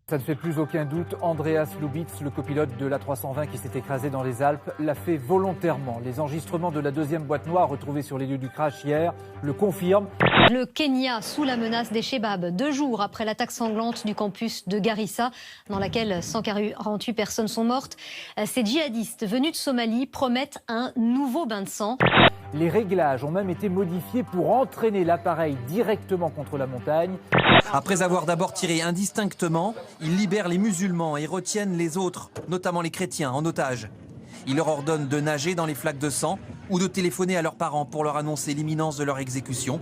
Ça ne fait plus aucun doute, Andreas Lubitz, le copilote de l'A320 qui s'est écrasé dans les Alpes, l'a fait volontairement. Les enregistrements de la deuxième boîte noire retrouvée sur les lieux du crash hier le confirment. Le Kenya sous la menace des Shebabs, 2 jours après l'attaque sanglante du campus de Garissa, dans laquelle 148 personnes sont mortes. Ces djihadistes venus de Somalie promettent un nouveau bain de sang. Les réglages ont même été modifiés pour entraîner l'appareil directement contre la montagne. Après avoir d'abord tiré indistinctement, ils libèrent les musulmans et retiennent les autres, notamment les chrétiens, en otage. Ils leur ordonnent de nager dans les flaques de sang ou de téléphoner à leurs parents pour leur annoncer l'imminence de leur exécution,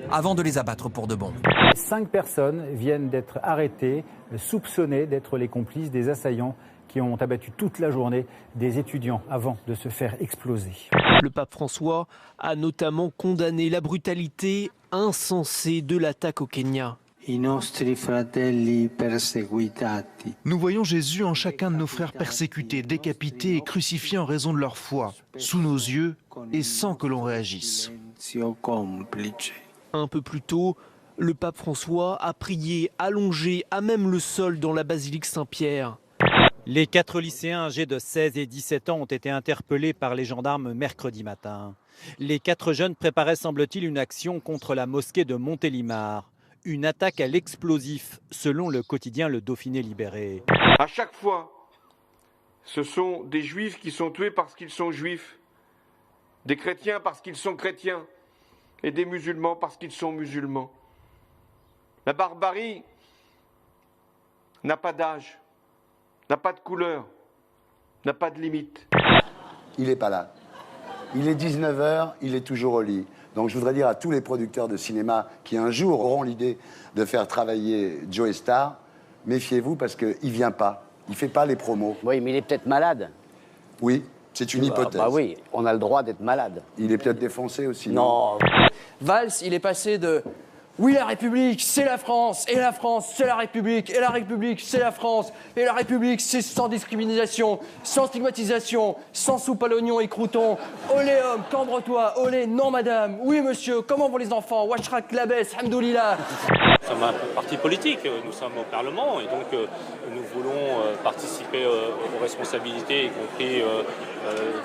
avant de les abattre pour de bon. 5 personnes viennent d'être arrêtées, soupçonnées d'être les complices des assaillants qui ont abattu toute la journée des étudiants avant de se faire exploser. Le pape François a notamment condamné la brutalité insensée de l'attaque au Kenya. Nous voyons Jésus en chacun de nos frères persécutés, décapités et crucifiés en raison de leur foi, sous nos yeux et sans que l'on réagisse. Un peu plus tôt, le pape François a prié allongé à même le sol dans la basilique Saint-Pierre. Les 4 lycéens âgés de 16 et 17 ans ont été interpellés par les gendarmes mercredi matin. Les 4 jeunes préparaient, semble-t-il, une action contre la mosquée de Montélimar. Une attaque à l'explosif, selon le quotidien Le Dauphiné Libéré. À chaque fois, ce sont des juifs qui sont tués parce qu'ils sont juifs, des chrétiens parce qu'ils sont chrétiens, et des musulmans parce qu'ils sont musulmans. La barbarie n'a pas d'âge, n'a pas de couleur, n'a pas de limite. Il n'est pas là. Il est 19h, il est toujours au lit. Donc je voudrais dire à tous les producteurs de cinéma qui un jour auront l'idée de faire travailler Joe Star, méfiez-vous parce qu'il ne vient pas. Il ne fait pas les promos. Oui, mais il est peut-être malade. Oui, c'est une hypothèse. Bah oui, on a le droit d'être malade. Il est peut-être défoncé aussi. Non. Valls, il est passé de oui, la République, c'est la France, et la France, c'est la République, et la République, c'est la France, et la République, c'est sans discrimination, sans stigmatisation, sans soupe à l'oignon et crouton. Olé homme, cambre-toi, olé, non madame, oui monsieur, comment vont les enfants, washrak labès, hamdoulillah. Nous sommes un parti politique, nous sommes au Parlement, et donc nous voulons participer aux responsabilités, y compris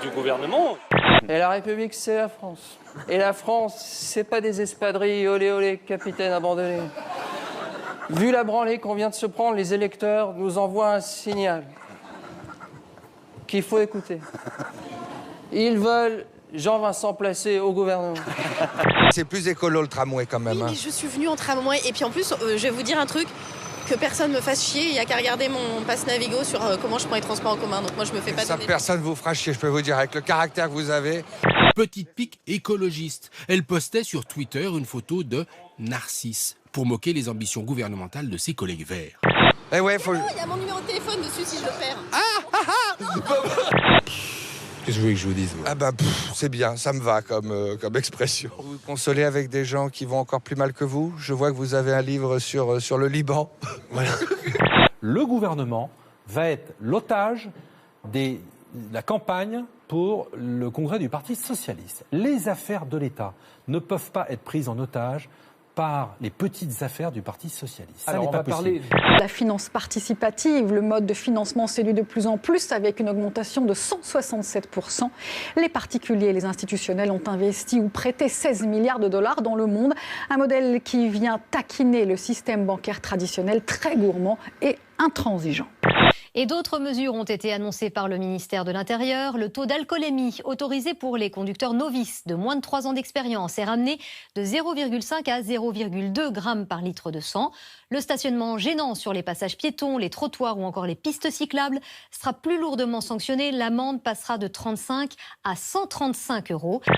du gouvernement. Et la République, c'est la France. Et la France, c'est pas des espadrilles, olé olé, capitaine abandonné. Vu la branlée qu'on vient de se prendre, les électeurs nous envoient un signal qu'il faut écouter. Ils veulent Jean-Vincent Placé au gouvernement. C'est plus écolo le tramway quand même. Oui, mais je suis venue en tramway et puis en plus, je vais vous dire un truc, que personne me fasse chier, il n'y a qu'à regarder mon passe Navigo sur comment je prends les transports en commun, donc moi je me fais pas Ça, donner. personne vous fera chier, je peux vous dire, avec le caractère que vous avez. Petite pique écologiste. Elle postait sur Twitter une photo de Narcisse pour moquer les ambitions gouvernementales de ses collègues verts. Eh ouais, faut... Il y a mon numéro de téléphone dessus si je le perds. Qu'est-ce que vous voulez que je vous dise? Ah bah c'est bien, ça me va comme expression. Vous vous consolez avec des gens qui vont encore plus mal que vous. Je vois que vous avez un livre sur le Liban. Voilà. Le gouvernement va être l'otage de la campagne pour le congrès du Parti socialiste. Les affaires de l'État ne peuvent pas être prises en otage par les petites affaires du Parti socialiste. Ça Alors, n'est pas possible. La finance participative, le mode de financement séduit de plus en plus avec une augmentation de 167%. Les particuliers et les institutionnels ont investi ou prêté 16 milliards de dollars dans le monde. Un modèle qui vient taquiner le système bancaire traditionnel très gourmand et intransigeant. Et d'autres mesures ont été annoncées par le ministère de l'Intérieur. Le taux d'alcoolémie autorisé pour les conducteurs novices de moins de 3 ans d'expérience est ramené de 0,5 à 0,2 grammes par litre de sang. Le stationnement gênant sur les passages piétons, les trottoirs ou encore les pistes cyclables sera plus lourdement sanctionné. L'amende passera de 35 à 135 euros. On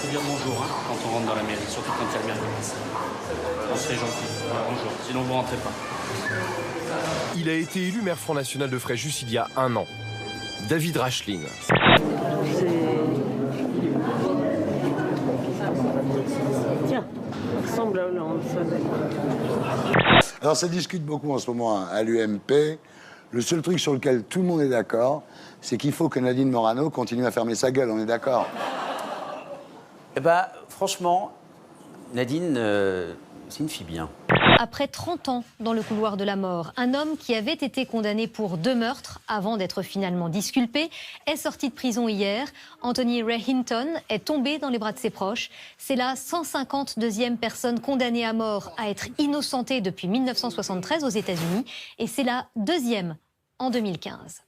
faut dire bonjour quand on rentre dans la mairie, surtout quand il y a le maire qui passe. On serait gentil. Voilà, bonjour, sinon vous ne rentrez pas. Il a été élu maire Front National de Fréjus il y a 1 an. David Racheline. Tiens, ça ressemble à Hollande, ça. Alors ça discute beaucoup en ce moment à l'UMP. Le seul truc sur lequel tout le monde est d'accord, c'est qu'il faut que Nadine Morano continue à fermer sa gueule, on est d'accord? Eh ben, franchement, Nadine, c'est une fille bien. Après 30 ans dans le couloir de la mort, un homme qui avait été condamné pour 2 meurtres avant d'être finalement disculpé est sorti de prison hier. Anthony Ray Hinton est tombé dans les bras de ses proches. C'est la 152e personne condamnée à mort à être innocentée depuis 1973 aux États-Unis et c'est la 2e en 2015.